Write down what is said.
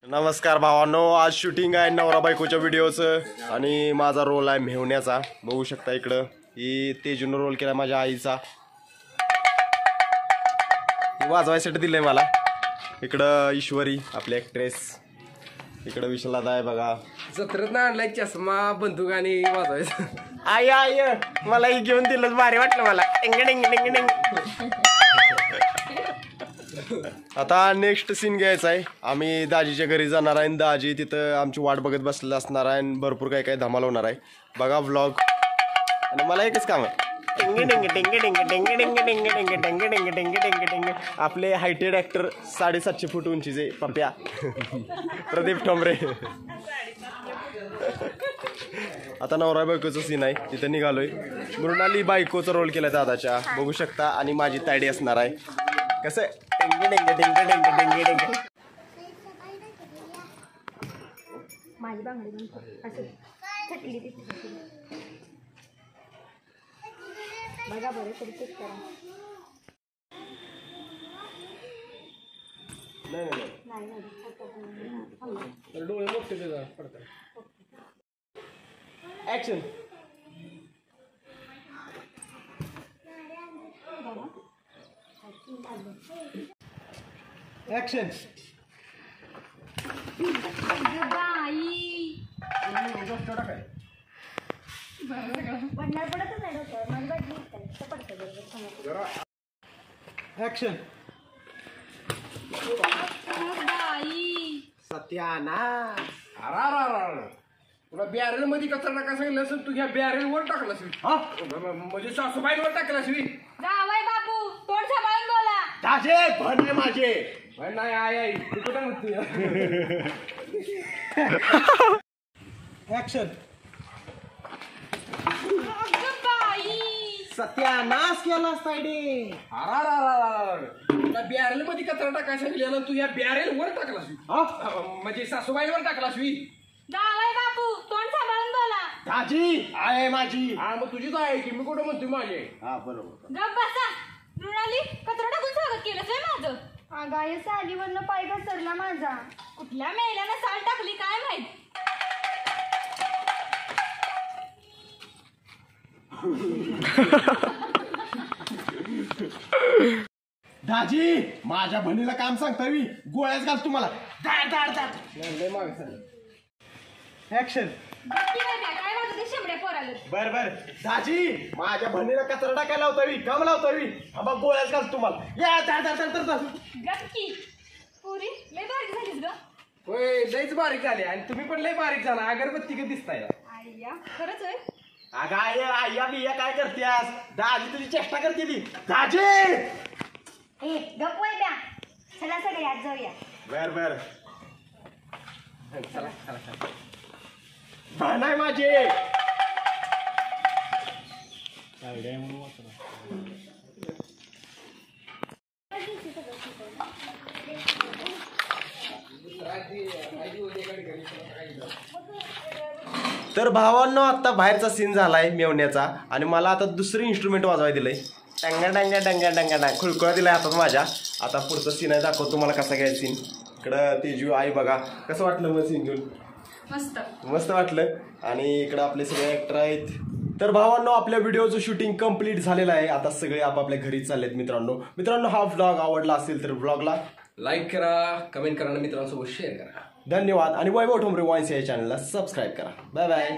नमस्कार भावांनो, आज शूटिंग आहे नवरा बायकोच्या व्हिडिओचं आणि माझा रोल आहे मेहुण्याचा. बघू शकता इकडं ही तेजून रोल केला माझ्या आईचा. वाजवायसाठी दिलंय मला. इकडं ईश्वरी आपली ऍक्ट्रेस, इकडं विशालादा आहे बघा. जत्रेत ना आणलाय चष्मा बंदूक आणि वाजवायचं. आई आई मला ही घेऊन दिलं, भारी वाटलं मला. आता नेक्स्ट सीन घ्यायचा आहे. आम्ही दाजीच्या घरी जाणार आहे. दाजी तिथं आमची वाट बघत बसलेला असणार आहे आणि भरपूर काही काही धमाल होणार आहे. बघा व्लॉग. आणि मला एकच काम आहे, आपले हायटेड ऍक्टर 7.5 फूट उंचीचे पप्या प्रदीप ठोंबरे. आता नवरा बायकोचं सीन आहे, तिथं निघालोय. मृणाली बायकोचा रोल केलाय दादाच्या, बघू शकता. आणि माझी तायडी असणार आहे. कसं माझी बांगडी असं थकली ती बघा बरं तरी चेक करा. नाही डोळे मोठे पडतात. ऍक्शन. ऍक्शन. पडणार पडतच नाही डोक्यावर. माझी बाजू पडतं बरोबर. ऍक्शन. सत्यानाश. तुला बॅरेल मध्ये कचरा टाका सांगितलं असेल, तू ह्या बॅरेल वर टाकला असेल. म्हणजे सासूबाईंवर टाकला असेल. जावई बापू तोंड सांभाळून बोला. दाजे भरले माझे. नाही आई तू कुठं म्हणते. ऍक्शन. सत्यानाश केलास तायडे. तुला बॅरेल मध्ये कचरा टाकायला सांगितलं, तू ह्या बॅरेल वर टाकला असेल. म्हणजे सासूबाईंवर टाकला असेल. जावई बापू तोंड सांभाळून बोला. दाजी आहे माझी. हा मग तुझीच आहे की, मी कुठं म्हणते माझे. हा बरोबर. गप बसा. मृणाली कचरा टाकून स्वागत केलंच आहे माझं. अगाय सालीवरनं पाय घसरला माझा. कुठल्या मेल्यानं साल टाकली काय माहित. दाजी माझ्या बहिणीला काम सांगता मी गोळ्याच घाल तुम्हाला. ऍक्शन. काय वाजत ते शेंबड्या पोराला. बर बर. दाजी माझ्या बहिणीला कचरा टाकायला लावता मी, काम लावता मी. हा गोळ्याच घाल तुम्हाला. या गप्पी पुरी लय बारीक झालीस ग. होय लयच बारीक झाले आणि तुम्ही पण लय बारीक झाला. अगरबत्ती का दिसताय. आय्या खरंच आहे. अगं आय्या बिया काय करतेस. दाजी तुझी चेष्टा करते ती. दाजी ए गप वय द्या. चला सगळे आज जाऊया. बर बर. चला चला. नाही माझे. तर भावांनो आता बाहेरचा सीन झालाय मेवण्याचा आणि मला आता दुसरं इन्स्ट्रुमेंट वाजवायला दिलंय. टंगा डंगा डंगा डंगा डंगा खुळकुळा दिलाय हातात माझ्या. आता पुढचं सीन आहे, दाखवतो तुम्हाला कसा घ्यायचा सीन. इकडं तेजू आई बघा. कसं वाटलं मग सीन घेऊन. मस्त मस्त वाटलं. आणि इकडं आपले सगळे ऍक्टर आहेत. तर भावांनो आपल्या व्हिडिओचं शूटिंग कम्प्लीट झालेलं आहे. आता सगळे आपापल्या घरी चाललेत. मित्रांनो हा व्लॉग आवडला असेल तर व्लॉगला लाईक करा, कमेंट करा आणि मित्रांसोबत शेअर करा. धन्यवाद. आणि वैभव ठोंबरे वाईन्स या चॅनलला सबस्क्राईब करा. Bye bye.